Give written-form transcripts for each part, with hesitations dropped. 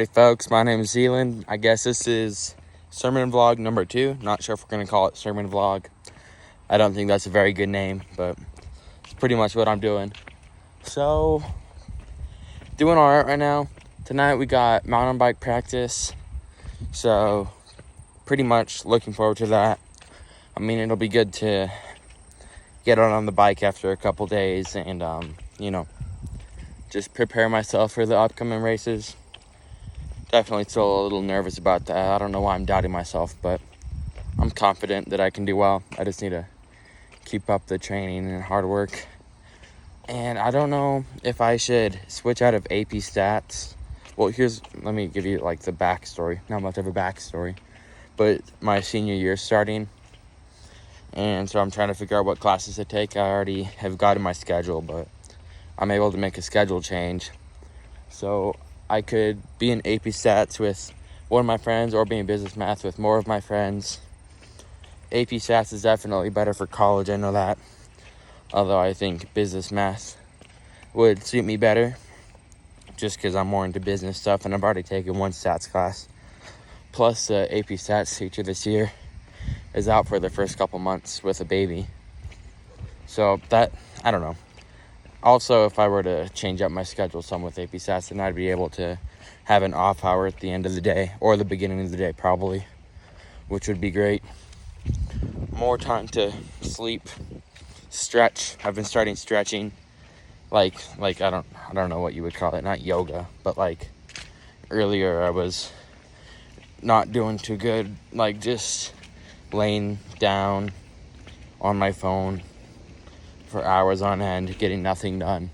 Hey folks, my name is Zealand. I guess this is sermon vlog number 2. Not sure if we're going to call it sermon vlog. I don't think that's a very good name, but it's pretty much what I'm doing. So, doing alright right now. Tonight we got mountain bike practice. So, pretty much looking forward to that. I mean, it'll be good to get on the bike after a couple days and, just prepare myself for the upcoming races. Definitely still a little nervous about that. I don't know why I'm doubting myself, but I'm confident that I can do well. I just need to keep up the training and hard work. And I don't know if I should switch out of AP Stats. Well, let me give you like the backstory. Not much of a backstory, but my senior year is starting. And so I'm trying to figure out what classes to take. I already have gotten my schedule, but I'm able to make a schedule change. So I could be in AP Stats with one of my friends or be in Business Math with more of my friends. AP Stats is definitely better for college, I know that. Although I think Business Math would suit me better just because I'm more into business stuff and I've already taken one stats class. Plus, the AP Stats teacher this year is out for the first couple months with a baby. So I don't know. Also, if I were to change up my schedule some with AP Stats, then I'd be able to have an off hour at the end of the day, or the beginning of the day probably, which would be great. More time to sleep, stretch. I've been starting stretching, like I don't know what you would call it, not yoga, but like earlier I was not doing too good, like just laying down on my phone for hours on end, getting nothing done.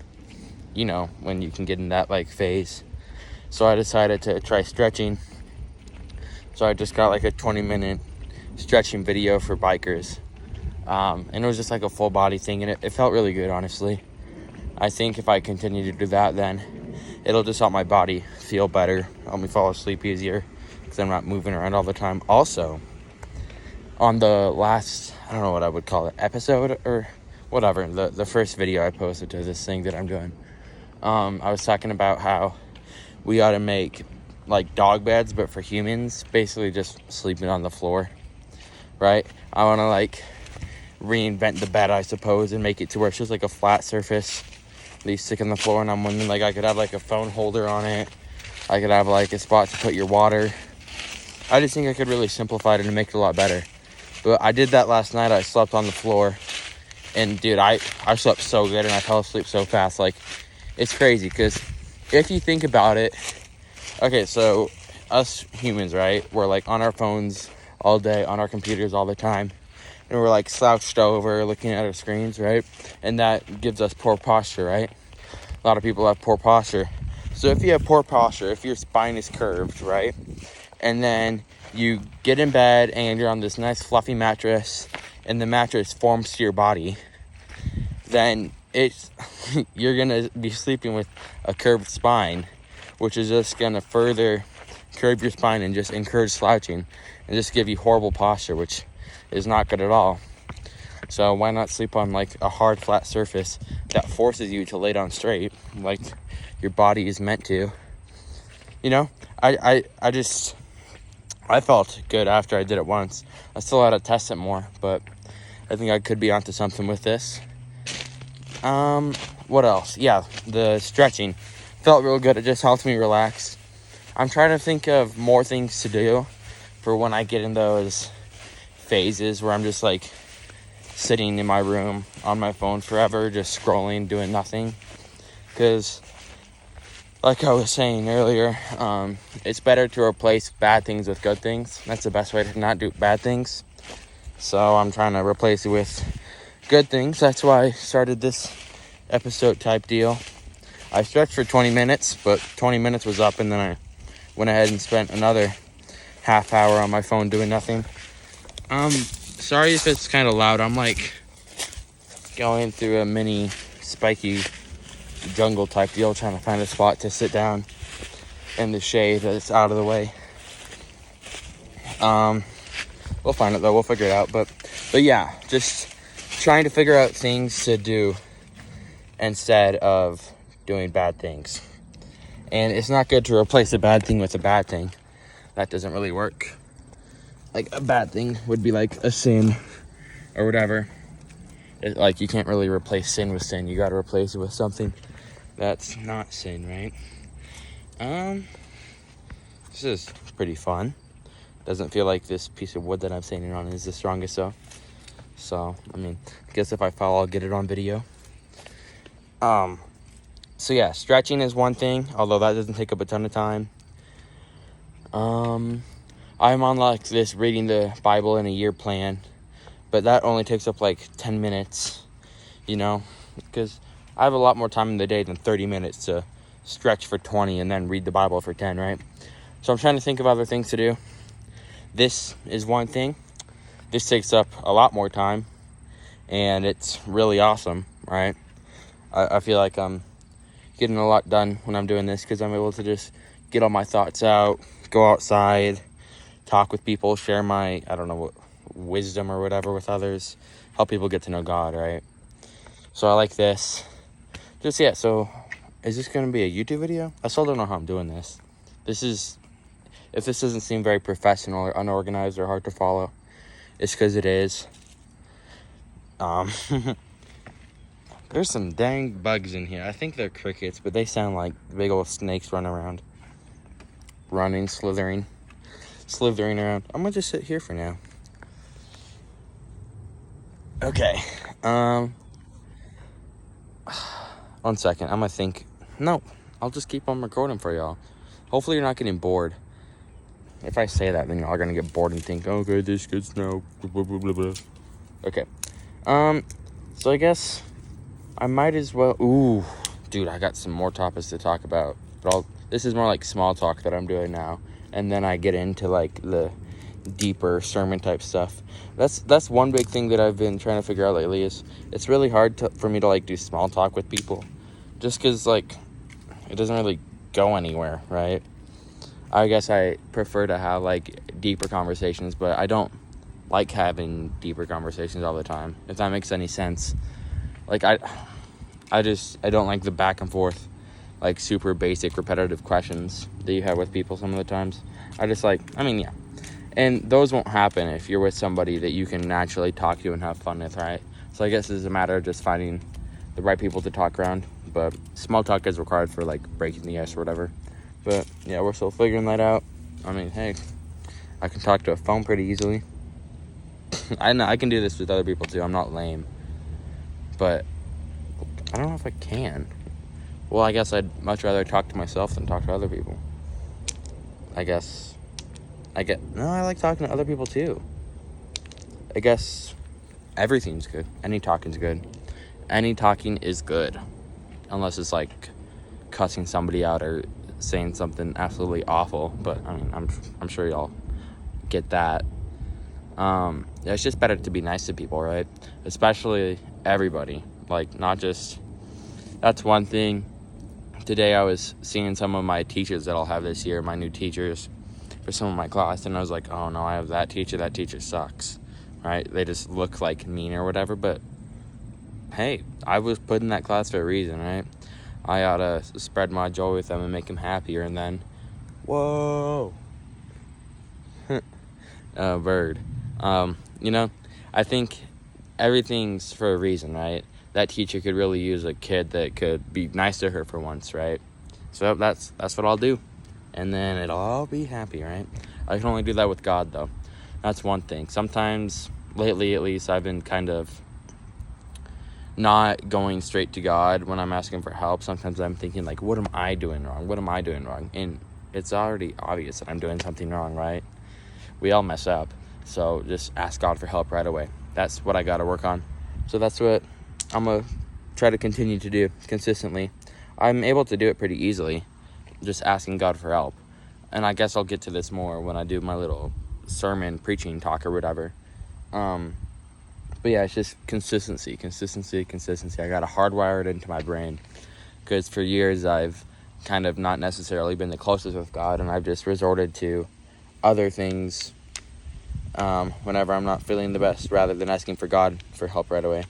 You know, when you can get in that like phase. So I decided to try stretching. So I just got like a 20-minute stretching video for bikers. And it was just like a full body thing, and it felt really good, honestly. I think if I continue to do that, then it'll just help my body feel better, help me fall asleep easier, because I'm not moving around all the time. Also, on the last, I don't know what I would call it, episode or whatever, the first video I posted to this thing that I'm doing, I was talking about how we ought to make like dog beds, but for humans, basically just sleeping on the floor, right? I want to like reinvent the bed, I suppose, and make it to where it's just like a flat surface that you stick on the floor. And I'm wondering, like, I could have like a phone holder on it. I could have like a spot to put your water. I just think I could really simplify it and make it a lot better. But I did that last night. I slept on the floor. And dude, I slept so good and I fell asleep so fast. Like, it's crazy because if you think about it, okay, so us humans, right? We're like on our phones all day, on our computers all the time. And we're like slouched over looking at our screens, right? And that gives us poor posture, right? A lot of people have poor posture. So if you have poor posture, if your spine is curved, right? And then you get in bed and you're on this nice fluffy mattress and the mattress forms to your body, then you're gonna be sleeping with a curved spine, which is just gonna further curve your spine and just encourage slouching and just give you horrible posture, which is not good at all. So why not sleep on like a hard flat surface that forces you to lay down straight like your body is meant to? You know, I felt good after I did it once. I still had to test it more, but I think I could be onto something with this. What else? Yeah, the stretching felt real good. It just helped me relax. I'm trying to think of more things to do for when I get in those phases where I'm just like sitting in my room on my phone forever, just scrolling, doing nothing. Because like I was saying earlier, it's better to replace bad things with good things. That's the best way to not do bad things. So I'm trying to replace it with good things. That's why I started this episode type deal. I stretched for 20 minutes, but 20 minutes was up, and then I went ahead and spent another half hour on my phone doing nothing. Sorry if it's kind of loud. I'm like going through a mini spiky jungle type deal, trying to find a spot to sit down in the shade that's out of the way. We'll find it though. We'll figure it out. But yeah, just trying to figure out things to do instead of doing bad things. And it's not good to replace a bad thing with a bad thing. That doesn't really work. Like, a bad thing would be like a sin or whatever. Like, you can't really replace sin with sin. You got to replace it with something that's not sin, right? This is pretty fun. Doesn't feel like this piece of wood that I'm standing on is the strongest, so I mean, I guess if I fall, I'll get it on video. So yeah, stretching is one thing, although that doesn't take up a ton of time. I'm on like this reading the Bible in a year plan, but that only takes up like 10 minutes, because I have a lot more time in the day than 30 minutes to stretch for 20 and then read the Bible for 10, right? So I'm trying to think of other things to do. This is one thing. This takes up a lot more time, and it's really awesome, right? I feel like I'm getting a lot done when I'm doing this because I'm able to just get all my thoughts out, go outside, talk with people, share my, wisdom or whatever with others, help people get to know God, right? So I like this. So is this going to be a YouTube video? I still don't know how I'm doing this. If this doesn't seem very professional or unorganized or hard to follow, it's because it is. There's some dang bugs in here. I think they're crickets, but they sound like big old snakes running around. Slithering around. I'm gonna just sit here for now. Okay. 1 second. I'm gonna think. No, I'll just keep on recording for y'all. Hopefully you're not getting bored. If I say that, then y'all are gonna get bored and think, okay, this gets no blah, blah, blah, blah. Okay. So I guess I might as well. Ooh, dude, I got some more topics to talk about. But this is more like small talk that I'm doing now, and then I get into like the deeper sermon type stuff. That's one big thing that I've been trying to figure out lately. Is it's really hard for me to like do small talk with people, just because like it doesn't really go anywhere, right? I guess I prefer to have like deeper conversations, but I don't like having deeper conversations all the time, if that makes any sense. Like I don't like the back and forth, like super basic repetitive questions that you have with people some of the times. Yeah. And those won't happen if you're with somebody that you can naturally talk to and have fun with, right? So I guess it's a matter of just finding the right people to talk around. But small talk is required for like breaking the ice or whatever. But yeah, we're still figuring that out. I mean, hey, I can talk to a phone pretty easily. I know I can do this with other people too. I'm not lame. But I don't know if I can. Well, I guess I'd much rather talk to myself than talk to other people. I like talking to other people too. I guess everything's good. Any talking's good. Any talking is good. Unless it's like cussing somebody out or saying something absolutely awful. But I mean, I'm sure y'all get that. It's just better to be nice to people, right? Especially everybody. Like, not just... That's one thing. Today I was seeing some of my teachers that I'll have this year, my new teachers, for some of my class, and I was like, oh no, I have that teacher sucks, right? They just look like mean or whatever, but hey, I was put in that class for a reason, right? I ought to spread my joy with them and make them happier, and then, whoa, bird. I think everything's for a reason, right? That teacher could really use a kid that could be nice to her for once, right? So that's what I'll do, and then it'll all be happy, right? I can only do that with God, though. That's one thing. Sometimes, lately at least, I've been kind of not going straight to God when I'm asking for help. Sometimes I'm thinking, like, what am I doing wrong? What am I doing wrong? And it's already obvious that I'm doing something wrong, right? We all mess up. So just ask God for help right away. That's what I got to work on. So that's what I'm going to try to continue to do consistently. I'm able to do it pretty easily, just asking God for help. And I guess I'll get to this more when I do my little sermon preaching talk or whatever. But yeah, it's just consistency. I got to hardwire it into my brain, because for years I've kind of not necessarily been the closest with God, and I've just resorted to other things whenever I'm not feeling the best, rather than asking for God for help right away.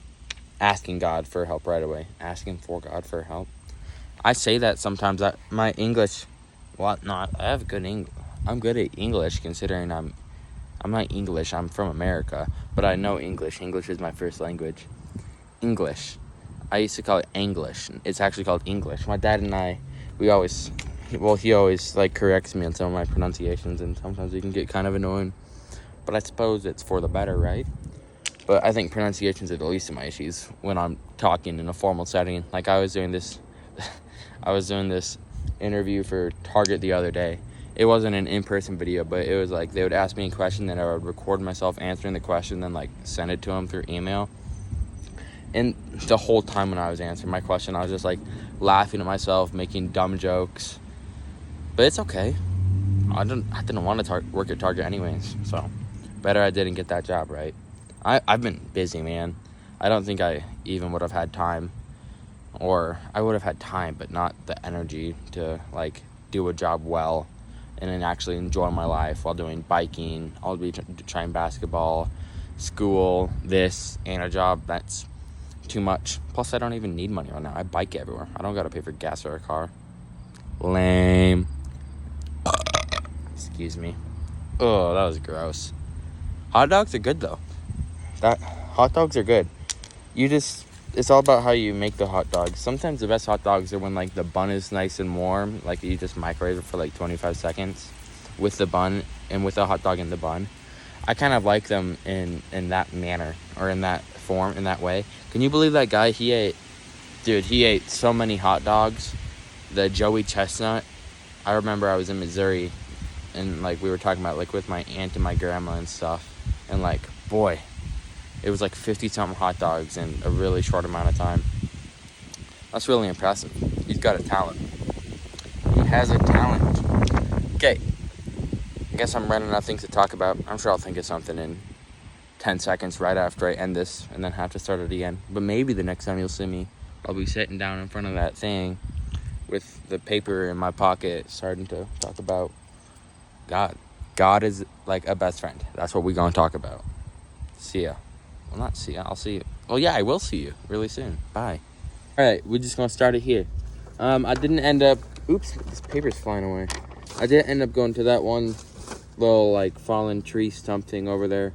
Asking God for help right away. Asking for God for help. I say that sometimes. My English, well, not. I have good English. I'm good at English considering I'm not English. I'm from America, but I know English. English is my first language. English. I used to call it English. It's actually called English. My dad and I, he always like corrects me on some of my pronunciations, and sometimes it can get kind of annoying. But I suppose it's for the better, right? But I think pronunciations are the least of my issues when I'm talking in a formal setting. Like I was doing this interview for Target the other day. It wasn't an in-person video, but it was like they would ask me a question, then I would record myself answering the question, then like send it to them through email. And the whole time when I was answering my question, I was just like laughing at myself, making dumb jokes. But it's okay. I didn't want to work at Target anyways, so better I didn't get that job, right? I've been busy, man. I don't think I even would have had time, or I would have had time, but not the energy to like do a job well and then actually enjoy my life while doing biking. I'll be trying basketball, school, this, and a job. That's too much. Plus, I don't even need money right now. I bike everywhere. I don't gotta pay for gas or a car. Lame. Excuse me. Oh, that was gross. Hot dogs are good though. Hot dogs are good. It's all about how you make the hot dogs. Sometimes the best hot dogs are when like the bun is nice and warm, like you just microwave it for like 25 seconds with the bun and with the hot dog in the bun. I kind of like them in that manner, or in that form, in that way. Can you believe that guy? He ate so many hot dogs. The Joey Chestnut. I remember I was in Missouri and like we were talking about like with my aunt and my grandma and stuff, and like, boy, it was like 50 something hot dogs in a really short amount of time. That's really impressive. He's got a talent. He has a talent. Okay, I guess I'm running out of things to talk about. I'm sure I'll think of something in 10 seconds right after I end this, and then have to start it again. But maybe the next time you'll see me, I'll be sitting down in front of that thing with the paper in my pocket, starting to talk about God. God is like a best friend. That's what we're going to talk about. See ya. Well, not see ya. I'll see you. Well, yeah, I will see you really soon. Bye. All right, we're just going to start it here. I didn't end up... Oops, this paper's flying away. I didn't end up going to that one little, like, fallen tree stump thing over there,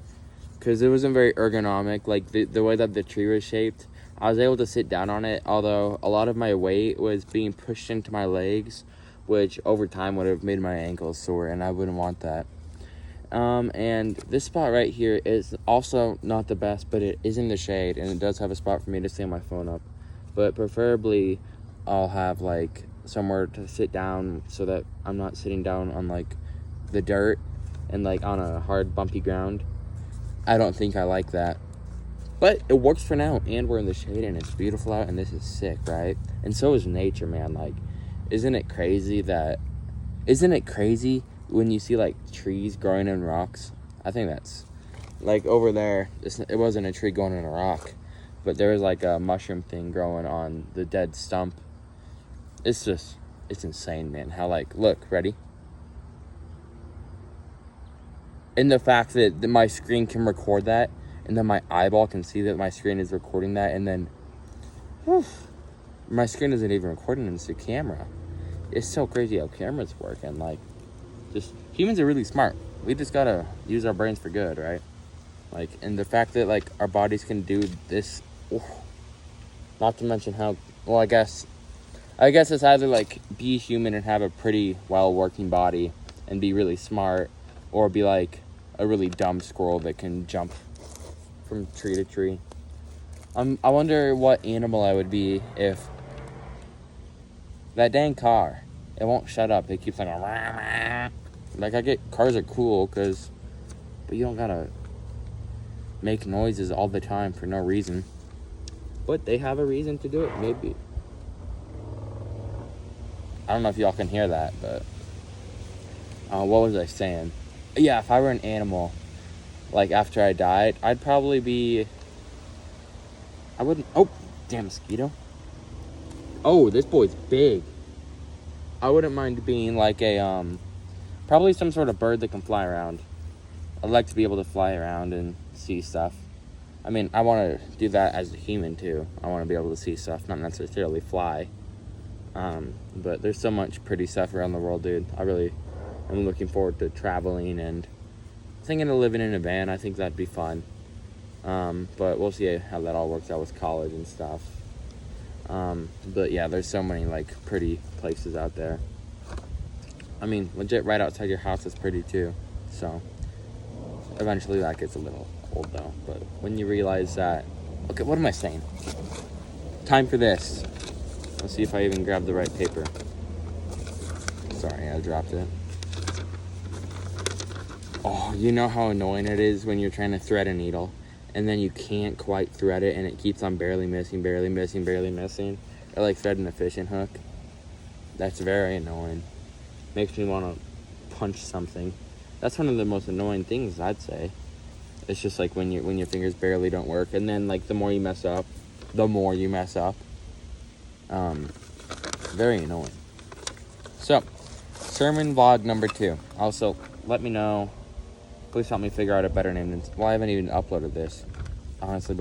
because it wasn't very ergonomic. Like, the way that the tree was shaped, I was able to sit down on it, although a lot of my weight was being pushed into my legs, which over time would have made my ankles sore, and I wouldn't want that. And this spot right here is also not the best, but it is in the shade, and it does have a spot for me to stand my phone up. But preferably, I'll have, like, somewhere to sit down so that I'm not sitting down on, like, the dirt and, like, on a hard, bumpy ground. I don't think I like that. But it works for now, and we're in the shade, and it's beautiful out, and this is sick, right? And so is nature, man. Like, isn't it crazy when you see, like, trees growing in rocks? I think that's, like, over there, it wasn't a tree growing in a rock, but there was, like, a mushroom thing growing on the dead stump. It's insane, man. How, like, look, ready? And the fact that my screen can record that, and then my eyeball can see that my screen is recording that, and then, whew, my screen isn't even recording, it's a camera. It's so crazy how cameras work, and, like, just, humans are really smart. We just gotta use our brains for good, right? Like, and the fact that, like, our bodies can do this, not to mention how, well, I guess it's either, like, be human and have a pretty well-working body and be really smart, or be, like, a really dumb squirrel that can jump from tree to tree. I wonder what animal I would be if that dang car, it won't shut up. It keeps like, I get cars are cool but you don't gotta make noises all the time for no reason. But they have a reason to do it, maybe. I don't know if y'all can hear that, but what was I saying? Yeah, if I were an animal, like, after I died, I'd probably be... I wouldn't... Oh, damn mosquito. Oh, this boy's big. I wouldn't mind being, like, a, probably some sort of bird that can fly around. I'd like to be able to fly around and see stuff. I mean, I want to do that as a human, too. I want to be able to see stuff, not necessarily fly. But there's so much pretty stuff around the world, dude. I really am looking forward to traveling and thinking of living in a van. I think that'd be fun. But we'll see how that all works out with college and stuff. But yeah, there's so many like pretty places out there. I mean, legit right outside your house is pretty too. So eventually that gets a little old though. But when you realize that, okay, what am I saying? Time for this. Let's see if I even grabbed the right paper. Sorry, I dropped it. Oh, you know how annoying it is when you're trying to thread a needle and then you can't quite thread it and it keeps on barely missing. Or like threading a fishing hook. That's very annoying. Makes me want to punch something. That's one of the most annoying things, I'd say. It's just like when your fingers barely don't work, and then like the more you mess up. Very annoying. So, sermon vlog number 2. Also, let me know. Please help me figure out a better name than. Well, I haven't even uploaded this. Honestly,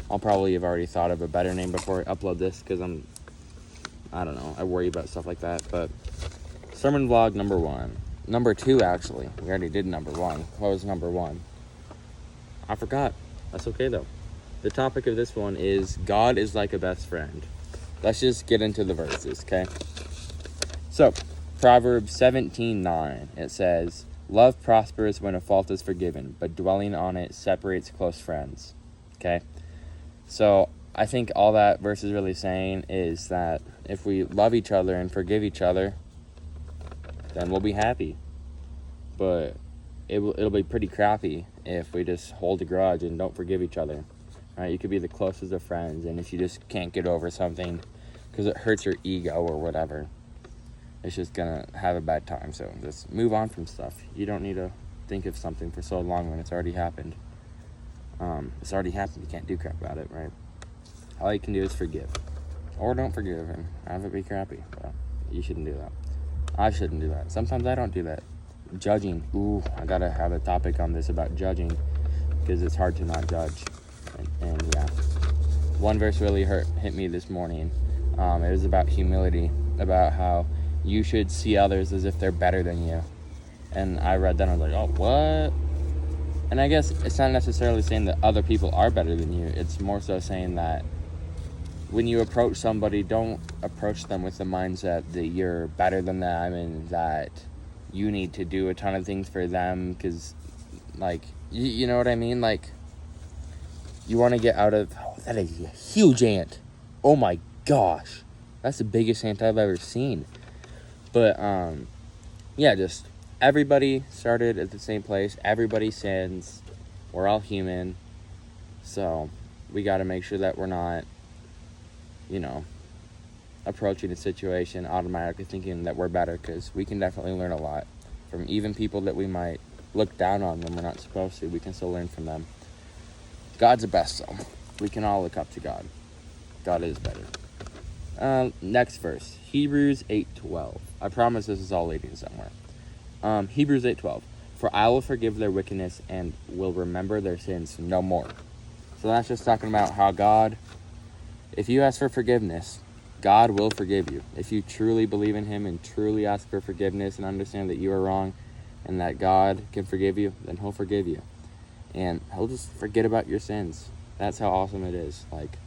I'll probably have already thought of a better name before I upload this because I don't know. I worry about stuff like that. But sermon vlog number 1. Number 2, actually. We already did number 1. What was number 1? I forgot. That's okay, though. The topic of this one is God is like a best friend. Let's just get into the verses, okay? So, Proverbs 17:9, it says, love prospers when a fault is forgiven, but dwelling on it separates close friends, okay? So, I think all that verse is really saying is that if we love each other and forgive each other, then we'll be happy. But it'll be pretty crappy if we just hold a grudge and don't forgive each other. Right? You could be the closest of friends, and if you just can't get over something because it hurts your ego or whatever, it's just gonna have a bad time. So just move on from stuff. You don't need to think of something for so long when it's already happened. It's already happened. You can't do crap about it, right? All you can do is forgive, or don't forgive and have it be crappy. But you shouldn't do that. I shouldn't do that. Sometimes I don't do that. Judging. Ooh, I gotta have a topic on this about judging because it's hard to not judge. And yeah, one verse really hit me this morning. It was about humility, about how you should see others as if they're better than you. And I read that and I was like, oh, what? And I guess it's not necessarily saying that other people are better than you. It's more so saying that when you approach somebody, don't approach them with the mindset that you're better than them and that you need to do a ton of things for them because, like, you know what I mean? Like, you want to get out of... Oh, that is a huge ant. Oh, my gosh. That's the biggest ant I've ever seen. But, yeah, just everybody started at the same place. Everybody sins. We're all human. So, we got to make sure that we're not, approaching a situation automatically thinking that we're better, because we can definitely learn a lot from even people that we might look down on when we're not supposed to. We can still learn from them. God's the best, though. We can all look up to God. God is better. Next verse, Hebrews 8:12. I promise this is all leading somewhere. Hebrews 8:12. For I will forgive their wickedness and will remember their sins no more. So that's just talking about how God, if you ask for forgiveness, God will forgive you. If you truly believe in Him and truly ask for forgiveness and understand that you are wrong and that God can forgive you, then He'll forgive you. And He'll just forget about your sins. That's how awesome it is. Like,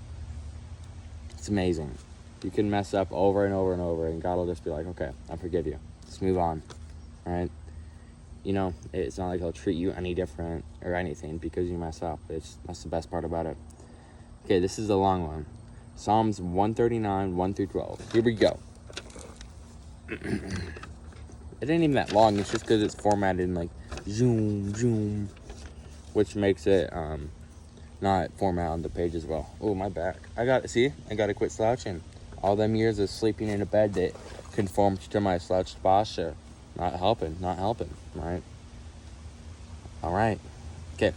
it's amazing. You can mess up over and over and over, and God will just be like, okay, I forgive you. Just move on. All right? It's not like He'll treat you any different or anything because you mess up. That's the best part about it. Okay, this is a long one. Psalms 139, 1-12. Here we go. It ain't even that long. It's just because it's formatted in like zoom, zoom, which makes it not format on the page as well. Oh, my back. I got to quit slouching. All them years of sleeping in a bed that conformed to my slouched posture. Not helping, right? All right. Okay,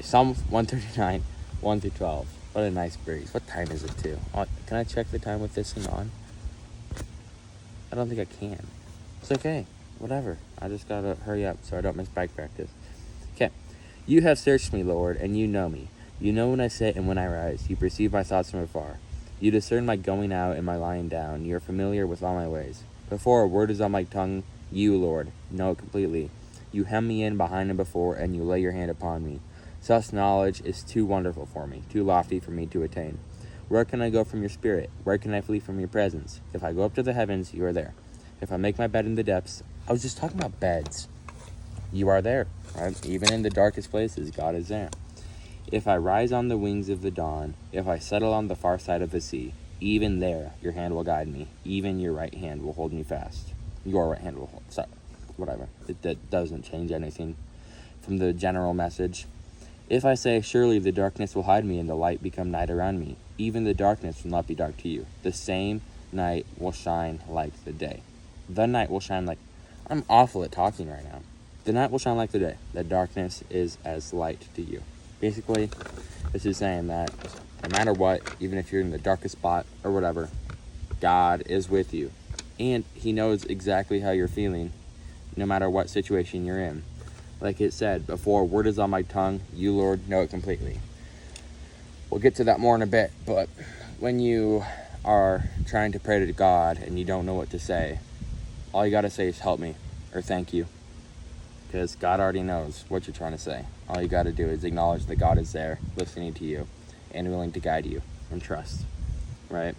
Psalm 139, 1-12. What a nice breeze. What time is it, too? Can I check the time with this thing on? I don't think I can. It's okay. Whatever. I just gotta hurry up so I don't miss bike practice. Okay. You have searched me, Lord, and you know me. You know when I sit and when I rise. You perceive my thoughts from afar. You discern my going out and my lying down. You are familiar with all my ways. Before a word is on my tongue, you, Lord, know it completely. You hem me in behind and before, and you lay your hand upon me. Such knowledge is too wonderful for me, too lofty for me to attain. Where can I go from your spirit? Where can I flee from your presence? If I go up to the heavens, you are there. If I make my bed in the depths, I was just talking about beds. You are there, right? Even in the darkest places, God is there. If I rise on the wings of the dawn, if I settle on the far side of the sea, even there your hand will guide me. Even your right hand will hold me fast. Your right hand will hold, sorry, whatever. That doesn't change anything from the general message. If I say, surely the darkness will hide me and the light become night around me, even the darkness will not be dark to you. The same night will shine like the day. The night will shine like, I'm awful at talking right now. The night will shine like the day. The darkness is as light to you. Basically, this is saying that no matter what, even if you're in the darkest spot or whatever, God is with you. And he knows exactly how you're feeling, no matter what situation you're in. Like it said, before a word is on my tongue, you, Lord, know it completely. We'll get to that more in a bit, but when you are trying to pray to God and you don't know what to say, all you got to say is help me or thank you. Because God already knows what you're trying to say. All you got to do is acknowledge that God is there, listening to you, and willing to guide you, and trust, right?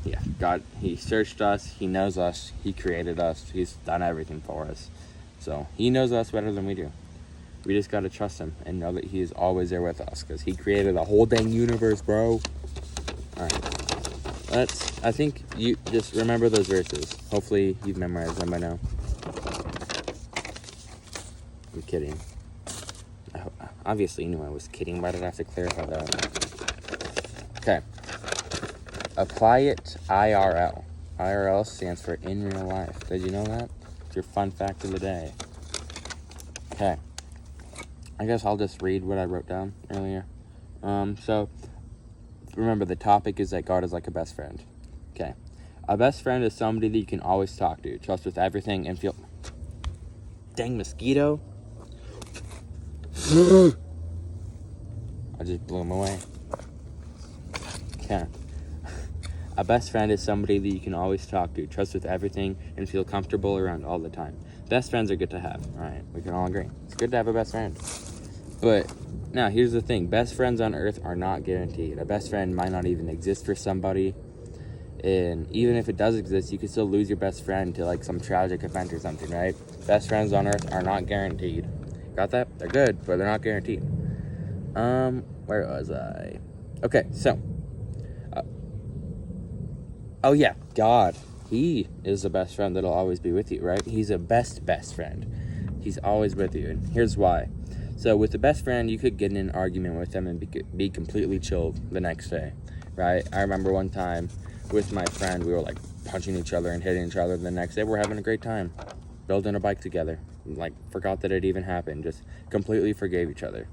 Yeah, God, he searched us, he knows us, he created us, he's done everything for us. So he knows us better than we do. We just got to trust him and know that he is always there with us, because he created the whole dang universe, bro. All right, I think you just remember those verses. Hopefully you've memorized them by now. I'm kidding. Obviously you knew I was kidding. Why did I have to clarify that? Okay. Apply it IRL. IRL stands for in real life. Did you know that? It's your fun fact of the day. Okay. I guess I'll just read what I wrote down earlier. So remember, the topic is that God is like a best friend. Okay. A best friend is somebody that you can always talk to, trust with everything, and feel... Dang mosquito. I just blew him away. Okay. A best friend is somebody that you can always talk to, trust with everything, and feel comfortable around all the time. Best friends are good to have, right? We can all agree. It's good to have a best friend. But now, here's the thing. Best friends on earth are not guaranteed. A best friend might not even exist for somebody. And even if it does exist, you could still lose your best friend to like some tragic event or something, right? Best friends on earth are not guaranteed. Got that? They're good, but they're not guaranteed. Where was I? Okay, so oh yeah, God. He is the best friend that'll always be with you, right? He's a best friend. He's always with you, and here's why. So with the best friend, you could get in an argument with them and be completely chilled the next day, right? I remember one time with my friend, we were like punching each other and hitting each other. The next day, we're having a great time, building a bike together. Like, forgot that it even happened, just completely forgave each other,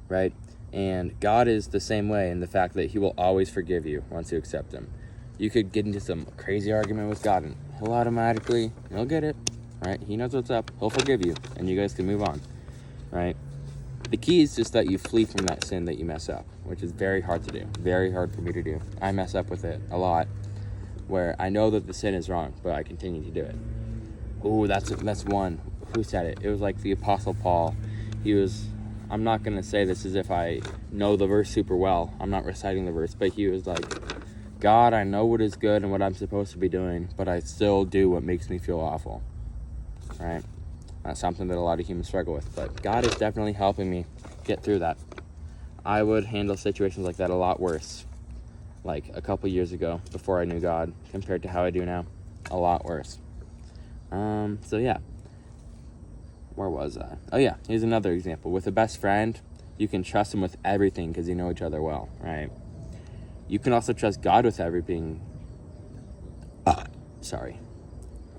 right? And God is the same way in the fact that he will always forgive you once you accept him. You could get into some crazy argument with God and he'll get it, right? He knows what's up. He'll forgive you and you guys can move on, right? The key is just that you flee from that sin that you mess up, which is very hard to do. Very hard for me to do. I mess up with it a lot, where I know that the sin is wrong, but I continue to do it. Ooh, that's one. Who said it? It was like the Apostle Paul. I'm not going to say this as if I know the verse super well. I'm not reciting the verse, but he was like, God, I know what is good and what I'm supposed to be doing, but I still do what makes me feel awful, right? That's something that a lot of humans struggle with, but God is definitely helping me get through that. I would handle situations like that a lot worse, like a couple years ago, before I knew God, compared to how I do now. A lot worse. So yeah. Where was I? Oh yeah, here's another example. With a best friend, you can trust him with everything because you know each other well, right? You can also trust God with everything.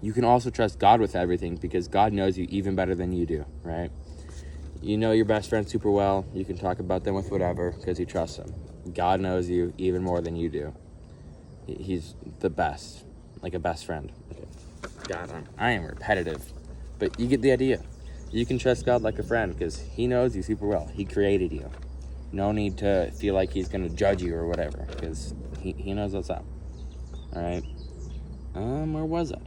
You can also trust God with everything because God knows you even better than you do, right? You know your best friend super well. You can talk about them with whatever because you trust them. God knows you even more than you do. He's the best, like a best friend. God, I am repetitive, but you get the idea. You can trust God like a friend because he knows you super well. He created you. No need to feel like he's going to judge you or whatever, because he knows what's up. All right. Where was I?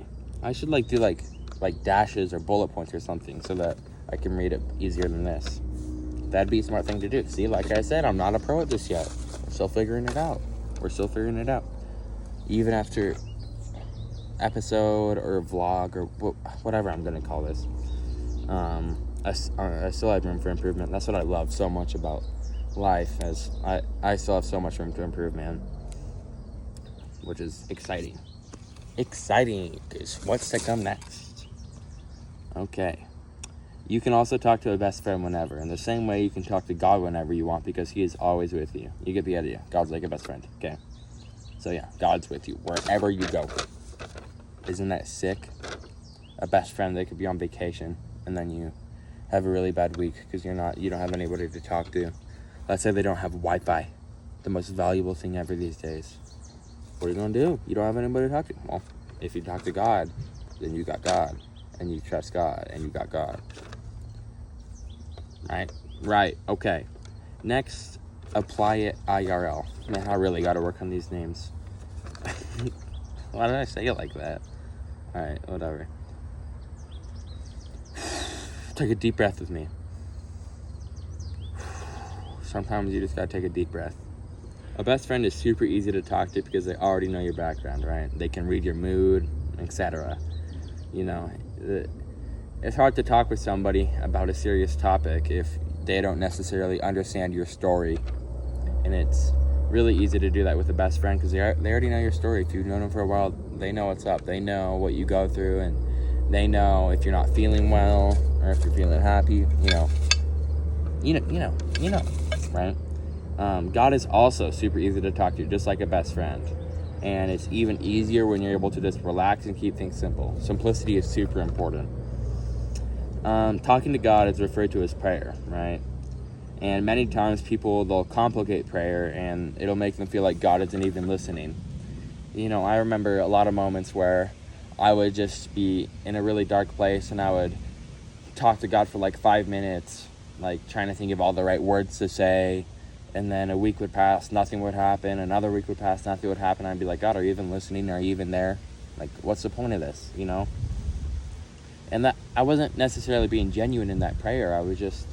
I should do like dashes or bullet points or something so that I can read it easier than this. That'd be a smart thing to do. See, like I said, I'm not a pro at this yet. We're still figuring it out. Even after episode or vlog or whatever I'm going to call this. I still have room for improvement. That's what I love so much about life, as I still have so much room to improve, man. Which is exciting. Because what's to come next? Okay. You can also talk to a best friend whenever. In the same way you can talk to God whenever you want, because he is always with you. You get the idea. God's like a best friend. Okay. So yeah, God's with you wherever you go. Isn't that sick? A best friend, they could be on vacation and then you have a really bad week because you don't have anybody to talk to. Let's say they don't have Wi-Fi, the most valuable thing ever these days. What are you going to do? You don't have anybody to talk to. Well, if you talk to God, then you got God, and you trust God, and you got God. Right. Okay. Next, apply it IRL. Man, I really got to work on these names. Why did I say it like that? All right, whatever. Take a deep breath with me. Sometimes you just gotta take a deep breath. A best friend is super easy to talk to because they already know your background, right? They can read your mood, etc. It's hard to talk with somebody about a serious topic if they don't necessarily understand your story. And it's really easy to do that with a best friend because they already know your story. If you've known them for a while, they know what's up. They know what you go through, and they know if you're not feeling well or if you're feeling happy. Right? God is also super easy to talk to, just like a best friend. And it's even easier when you're able to just relax and keep things simple. Simplicity is super important. Talking to God is referred to as prayer, right? And many times they'll complicate prayer and it'll make them feel like God isn't even listening. I remember a lot of moments where I would just be in a really dark place and I would talk to God for 5 minutes, trying to think of all the right words to say. And then a week would pass, nothing would happen. Another week would pass, nothing would happen. I'd be like, God, are you even listening? Are you even there? What's the point of this, And that I wasn't necessarily being genuine in that prayer. I was just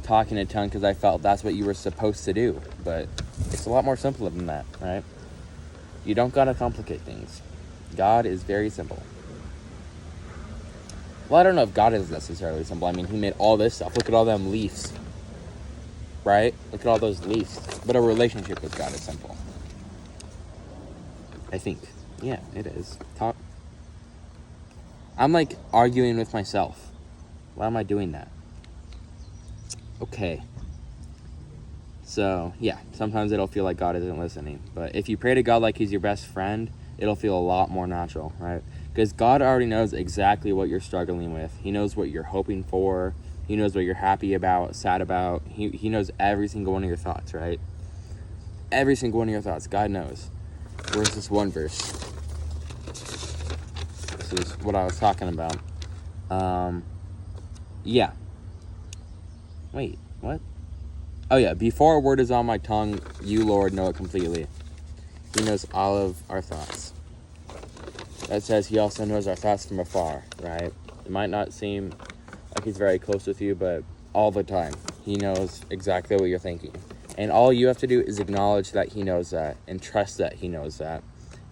talking in tongue because I felt that's what you were supposed to do. But it's a lot more simple than that, right? You don't gotta complicate things. God is very simple. Well, I don't know if God is necessarily simple. I mean, he made all this stuff. Look at all them leaves. Right? Look at all those leaves. But a relationship with God is simple. I think. Yeah, it is. I'm arguing with myself. Why am I doing that? Okay. So, yeah, sometimes it'll feel like God isn't listening. But if you pray to God like he's your best friend, it'll feel a lot more natural, right? Because God already knows exactly what you're struggling with. He knows what you're hoping for. He knows what you're happy about, sad about. He knows every single one of your thoughts, right? Every single one of your thoughts. God knows. Where's this one verse? This is what I was talking about. Yeah. Wait, what? Oh yeah, before a word is on my tongue, you, Lord, know it completely. He knows all of our thoughts. That says he also knows our thoughts from afar, right? It might not seem like he's very close with you, but all the time, he knows exactly what you're thinking. And all you have to do is acknowledge that he knows that and trust that he knows that.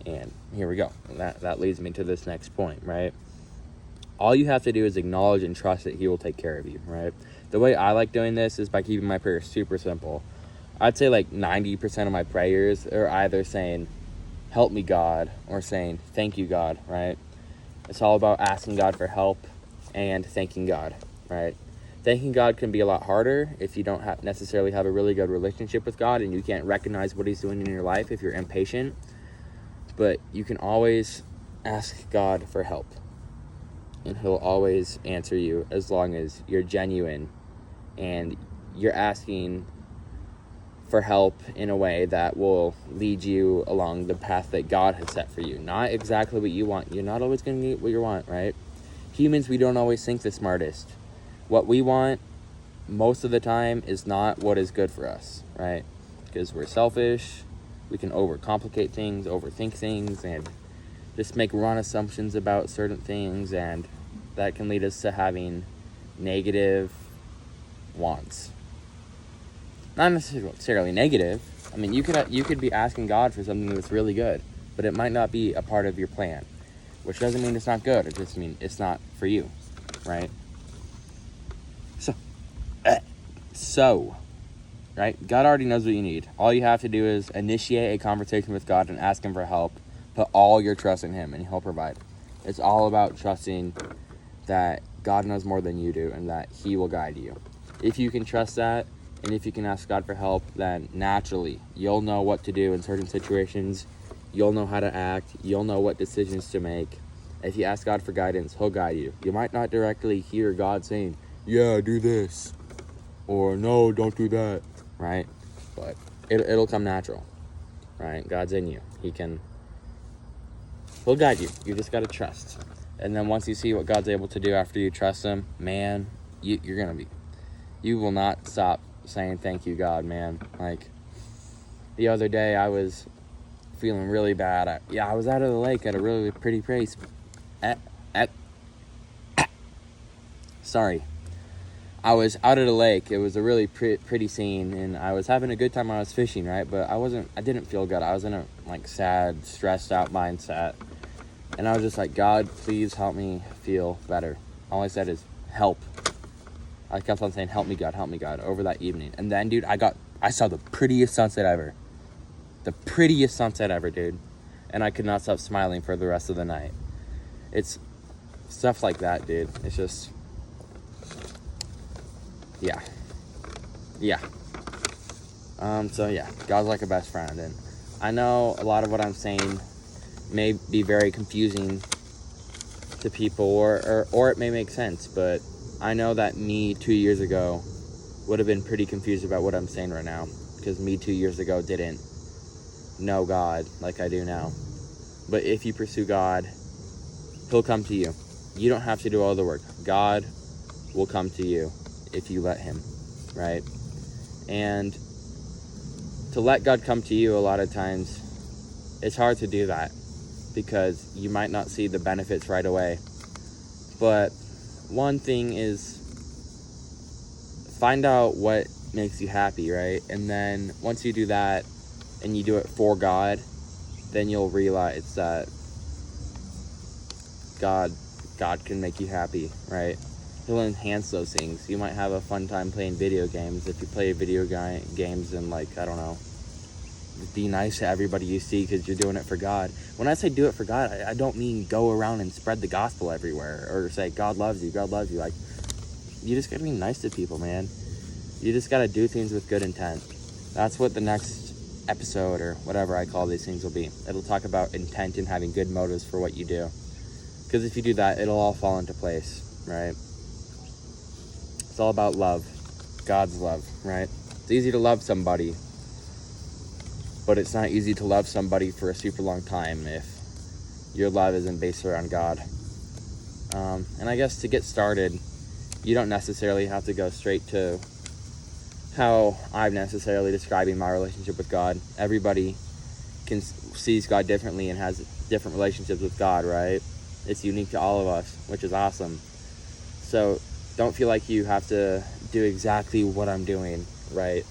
And here we go. And that leads me to this next point, right? All you have to do is acknowledge and trust that he will take care of you, right? The way I like doing this is by keeping my prayers super simple. I'd say 90% of my prayers are either saying, help me, God, or saying, thank you, God, right? It's all about asking God for help and thanking God, right? Thanking God can be a lot harder if you don't necessarily have a really good relationship with God and you can't recognize what he's doing in your life if you're impatient. But you can always ask God for help. And he'll always answer you as long as you're genuine and you're asking for help in a way that will lead you along the path that God has set for you. Not exactly what you want. You're not always going to get what you want, right? Humans, we don't always think the smartest. What we want most of the time is not what is good for us, right? Because we're selfish, we can overcomplicate things, overthink things, and just make wrong assumptions about certain things, and that can lead us to having negative wants. Not necessarily negative. I mean, you could be asking God for something that's really good, but it might not be a part of your plan, which doesn't mean it's not good. It just means it's not for you, right? So, right? God already knows what you need. All you have to do is initiate a conversation with God and ask him for help. Put all your trust in him and he'll provide. It's all about trusting that God knows more than you do and that he will guide you. If you can trust that, and if you can ask God for help, then naturally you'll know what to do in certain situations. You'll know how to act. You'll know what decisions to make. If you ask God for guidance, he'll guide you. You might not directly hear God saying, yeah, do this, or no, don't do that, right? But it'll come natural, right? God's in you. He'll guide you. You just got to trust. And then once you see what God's able to do after you trust him, man, you will not stop saying thank you, God, man. Like, the other day I was feeling really bad. I was out of the lake at a really pretty place. Sorry. I was out at a lake. It was a really pretty scene, and I was having a good time when I was fishing, right? But I didn't feel good. I was in a, sad, stressed out mindset. And I was just like, God, please help me feel better. All I said is, help. I kept on saying, help me, God, over that evening. And then, dude, I saw the prettiest sunset ever. The prettiest sunset ever, dude. And I could not stop smiling for the rest of the night. It's stuff like that, dude. It's just, yeah. So yeah, God's like a best friend. And I know a lot of what I'm saying may be very confusing to people, or it may make sense, but I know that me 2 years ago would have been pretty confused about what I'm saying right now, because me 2 years ago didn't know God like I do now. But if you pursue God, he'll come to you. You don't have to do all the work. God will come to you if you let him, right? And to let God come to you, a lot of times it's hard to do that because you might not see the benefits right away. But one thing is, find out what makes you happy, right? And then once you do that and you do it for God, then you'll realize that God can make you happy, right? He'll enhance those things. You might have a fun time playing video games. If you play video games and, I don't know, be nice to everybody you see because you're doing it for God. When I say do it for God, I don't mean go around and spread the gospel everywhere or say God loves you. Like, you just gotta be nice to people, man. You just gotta do things with good intent. That's what the next episode or whatever I call these things will be. It'll talk about intent and having good motives for what you do. Because if you do that, it'll all fall into place, right? It's all about love. God's love, right? It's easy to love somebody, but it's not easy to love somebody for a super long time if your love isn't based around God. And I guess to get started, you don't necessarily have to go straight to how I'm necessarily describing my relationship with God. Everybody sees God differently and has different relationships with God, right? It's unique to all of us, which is awesome. So don't feel like you have to do exactly what I'm doing, right?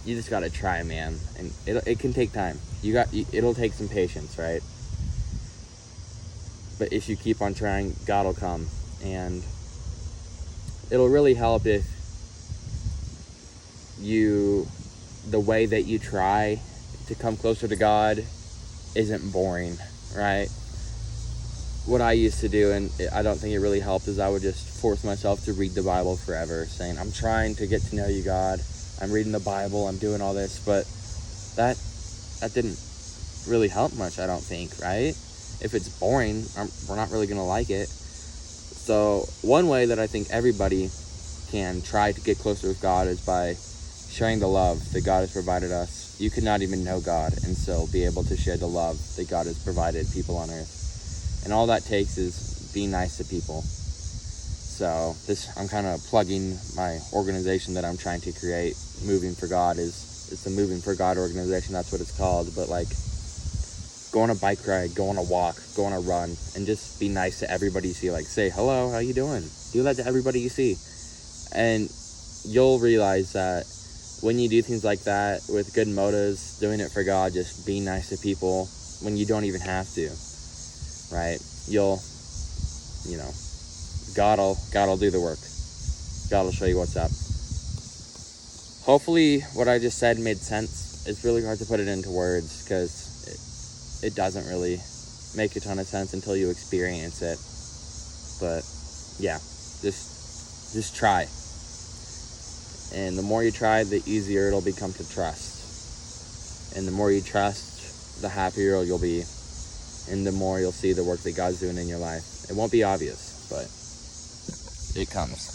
You just gotta try, man, and it can take time. It'll take some patience, right? But if you keep on trying, God will come, and it'll really help if the way that you try to come closer to God isn't boring, right? What I used to do, and I don't think it really helped, is I would just force myself to read the Bible forever, saying, I'm trying to get to know you, God. I'm reading the Bible, I'm doing all this, but that didn't really help much, I don't think, right? If it's boring, we're not really going to like it. So one way that I think everybody can try to get closer with God is by sharing the love that God has provided us. You could not even know God and still be able to share the love that God has provided people on earth. And all that takes is being nice to people. So I'm kind of plugging my organization that I'm trying to create. Moving for God it's the Moving for God organization. That's what it's called. But like, go on a bike ride, go on a walk, go on a run, and just be nice to everybody you see. Like, say hello, how you doing? Do that to everybody you see, and you'll realize that when you do things like that with good motives, doing it for God, just being nice to people when you don't even have to, right? God'll do the work. God will show you what's up. Hopefully what I just said made sense. It's really hard to put it into words because it doesn't really make a ton of sense until you experience it. But yeah, just try. And the more you try, the easier it'll become to trust. And the more you trust, the happier you'll be. And the more you'll see the work that God's doing in your life. It won't be obvious, but it comes.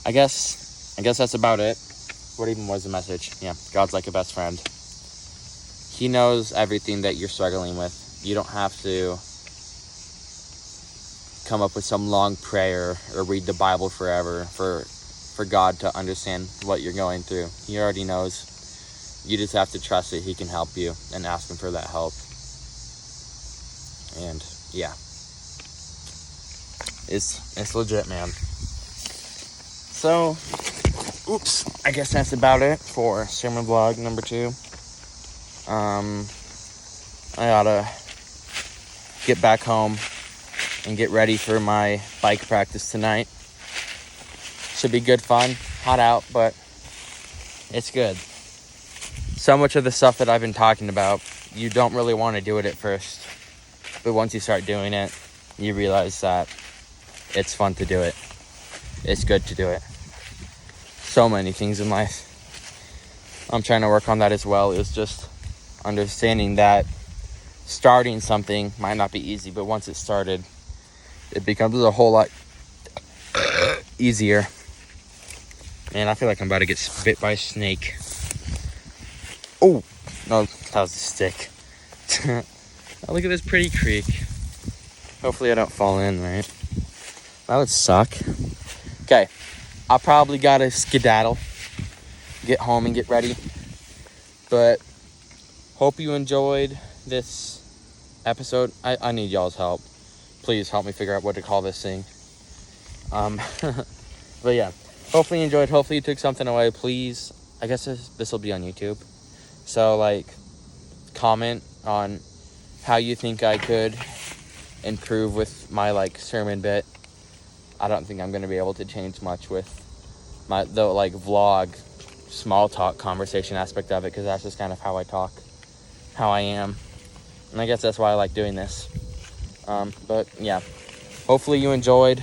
I guess that's about it. What even was the message? Yeah, God's like a best friend. He knows everything that you're struggling with. You don't have to come up with some long prayer or read the Bible forever for God to understand what you're going through. He already knows. You just have to trust that he can help you and ask him for that help. And yeah, it's legit, man. So, I guess that's about it for sermon vlog number 2. I gotta get back home and get ready for my bike practice tonight. Should be good fun. Hot out, but it's good. So much of the stuff that I've been talking about, you don't really want to do it at first. But once you start doing it, you realize that it's fun to do it. It's good to do it. So many things in life. I'm trying to work on that as well. It's just understanding that starting something might not be easy, but once it's started, it becomes a whole lot easier. Man, I feel like I'm about to get bit by a snake. Oh, no, that was a stick. Oh, look at this pretty creek. Hopefully I don't fall in, right? That would suck. Okay, I probably gotta skedaddle, get home and get ready. But hope you enjoyed this episode. I need y'all's help. Please help me figure out what to call this thing. But yeah, hopefully you enjoyed. Hopefully you took something away. Please, I guess this will be on YouTube. So like, comment on how you think I could improve with my like sermon bit. I don't think I'm going to be able to change much with the like vlog small talk conversation aspect of it, because that's just kind of how I talk, how I am. And I guess that's why I like doing this. But yeah, hopefully you enjoyed.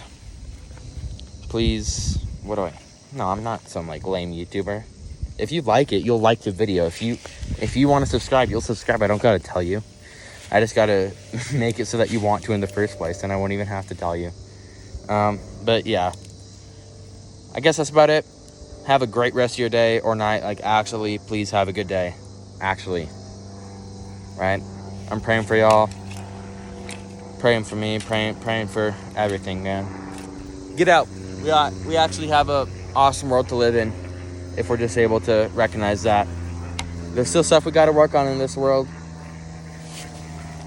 Please, no, I'm not some like lame YouTuber. If you like it, you'll like the video. If you want to subscribe, you'll subscribe. I don't gotta tell you. I just gotta make it so that you want to in the first place, and I won't even have to tell you. But yeah, I guess that's about it. Have a great rest of your day or night. Like, actually, please have a good day. Actually, right? I'm praying for y'all. Praying for me. Praying for everything, man. Get out. We actually have a awesome world to live in if we're just able to recognize that. There's still stuff we got to work on in this world.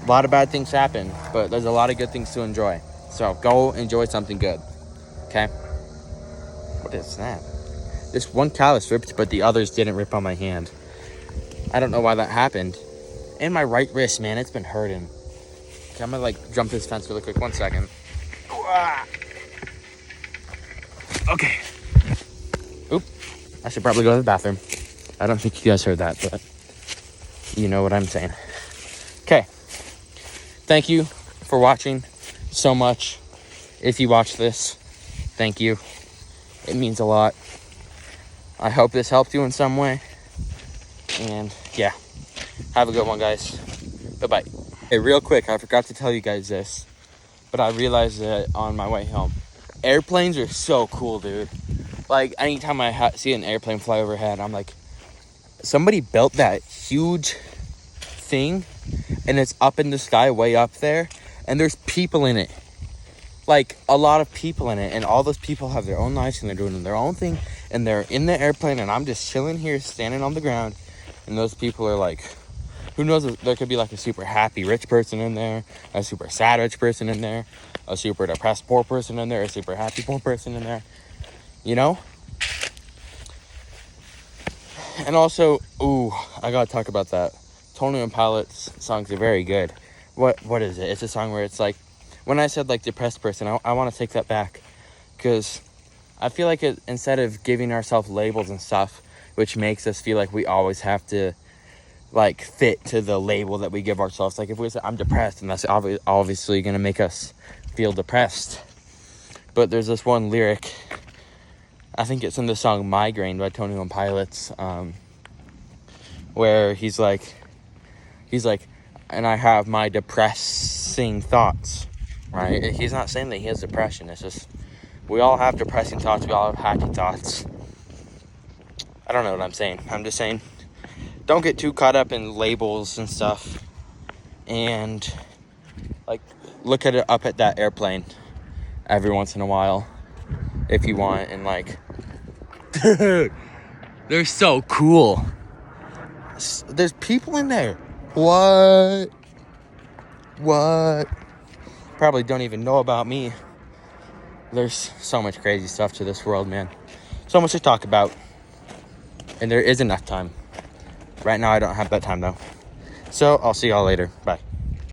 A lot of bad things happen, but there's a lot of good things to enjoy. So go enjoy something good. Okay? What is that? This one callus ripped, but the others didn't rip on my hand. I don't know why that happened. And my right wrist, man, it's been hurting. Okay, I'm gonna like jump this fence really quick. 1 second. Okay. Oop. I should probably go to the bathroom. I don't think you guys heard that, but you know what I'm saying. Okay. Thank you for watching so much. If you watch this, thank you. It means a lot. I hope this helped you in some way. And yeah, have a good one, guys. Bye-bye. Hey, real quick, I forgot to tell you guys this, but I realized it on my way home. Airplanes are so cool, dude. Like, anytime I see an airplane fly overhead, I'm like, somebody built that huge thing, and it's up in the sky way up there, and there's people in it. like a lot of people in it, and all those people have their own lives and they're doing their own thing, and they're in the airplane, and I'm just chilling here standing on the ground, and those people are like, who knows, there could be like a super happy rich person in there, a super sad rich person in there, a super depressed poor person in there, a super happy poor person in there, you know? And also, I gotta talk about that. Tony and Pilot's songs are very good. What is it? It's a song where it's like, when I said like depressed person, I want to take that back, because I feel like instead of giving ourselves labels and stuff, which makes us feel like we always have to like fit to the label that we give ourselves. Like if we say I'm depressed, and that's obviously gonna make us feel depressed. But there's this one lyric, I think it's in the song Migraine by Tony and Pilots, where he's like, and I have my depressing thoughts, right? He's not saying that he has depression. It's just, we all have depressing thoughts. We all have happy thoughts. I don't know what I'm saying. I'm just saying, don't get too caught up in labels and stuff. And, like, look at it up at that airplane every once in a while, if you want. And, like, dude, they're so cool. There's people in there. What? Probably don't even know about me. There's so much crazy stuff to this world, man. So much to talk about. And there is enough time. Right now I don't have that time though. So I'll see y'all later. Bye.